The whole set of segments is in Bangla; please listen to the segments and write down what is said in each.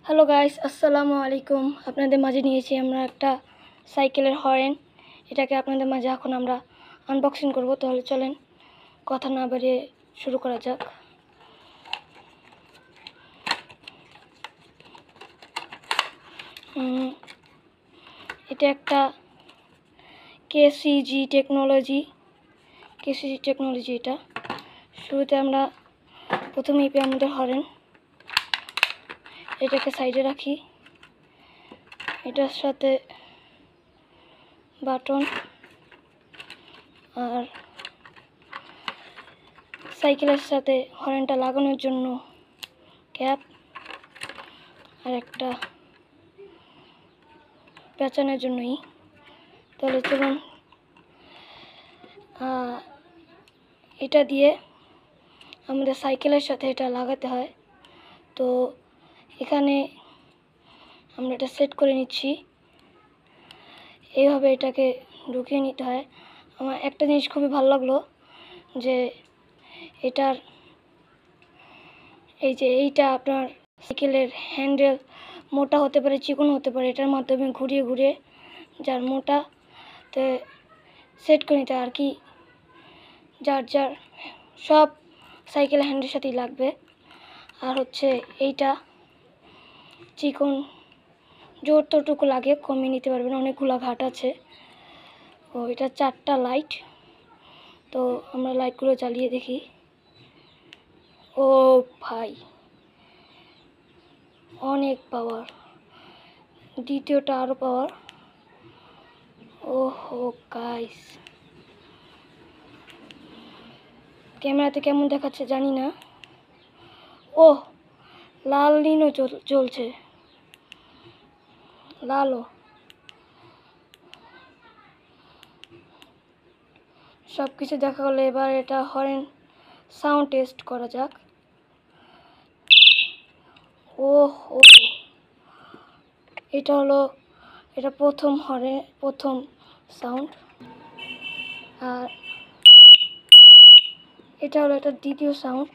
হ্যালো গাইস, আসসালামু আলাইকুম। আপনাদের মাঝে নিয়েছি আমরা একটা সাইকেলের হর্ন। এটাকে আপনাদের মাঝে এখন আমরা আনবক্সিং করব। তাহলে চলেন কথা না বাড়িয়ে শুরু করা যাক। এটা একটা কেসিজি টেকনোলজি। এটা শুরুতে আমরা প্রথমেই পেয়ে আমাদের হর্ন। এটাকে সাইডে রাখি। এটার সাথে বাটন আর সাইকেলের সাথে হর্নটা লাগানোর জন্য ক্যাপ আর একটা পেঁচানোর জন্যই। তাহলে চলুন এটা দিয়ে আমাদের সাইকেলের সাথে এটা লাগাতে হয়। তো এখানে আমরা এটা সেট করে নিচ্ছি। এইভাবে এটাকে ঢুকিয়ে নিতে হয়। আমার একটা জিনিস খুবই ভালো লাগলো যে এইটা আপনার সাইকেলের হ্যান্ডেল মোটা হতে পারে, চিকন হতে পারে। এটার মাধ্যমে ঘুরিয়ে ঘুরিয়ে যার মোটাতে সেট করে নিতে হয় আর কি। যার সব সাইকেল হ্যান্ডেলের সাথেই লাগবে। আর হচ্ছে এইটা চিকন, যতটুকু লাগে কমিয়ে নিতে পারবেন, অনেকগুলো ঘাট আছে। ও এটা 4টা লাইট। তো আমরা লাইটগুলো জ্বালিয়ে দেখি। ও ভাই, অনেক পাওয়ার। দ্বিতীয়টা আরও পাওয়ার। ওহো গাইস, ক্যামেরাতে কেমন দেখাচ্ছে জানি না। ওহ, লাল নীলও জ্বলছে, লালও। সব কিছু দেখা হলে এবার এটা হর্ন সাউন্ড টেস্ট করা যাক। ওহো, এটা প্রথম হর্নের প্রথম সাউন্ড। আর এটা হলো এটা দ্বিতীয় সাউন্ড।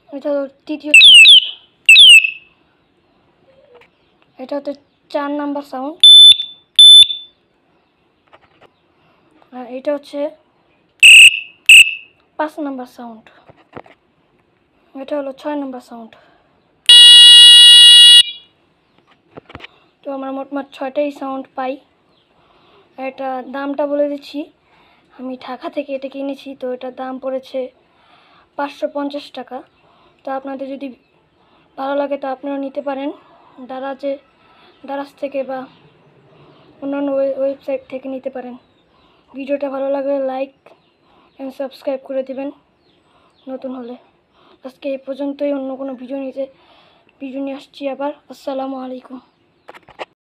এটা হলো তৃতীয় সাউন্ড। এটা হচ্ছে 4 নাম্বার সাউন্ড। আর এটা হচ্ছে 5 নাম্বার সাউন্ড। এটা হলো 6 নাম্বার সাউন্ড। তো আমরা মোটমাট 6টাই সাউন্ড পাই। আর এটা দামটা বলে দিচ্ছি, আমি ঢাকা থেকে এটা কিনেছি। তো এটার দাম পড়েছে 550 টাকা। তো আপনাদের যদি ভালো লাগে তো আপনারা নিতে পারেন দারাজ থেকে বা অন্যান্য ওয়েবসাইট থেকে নিতে পারেন। ভিডিওটা ভালো লাগলে লাইক এবং সাবস্ক্রাইব করে দেবেন নতুন হলে। আজকে এই পর্যন্তই। অন্য কোনো ভিডিও নিয়ে আসছি আবার। আসসালামু আলাইকুম।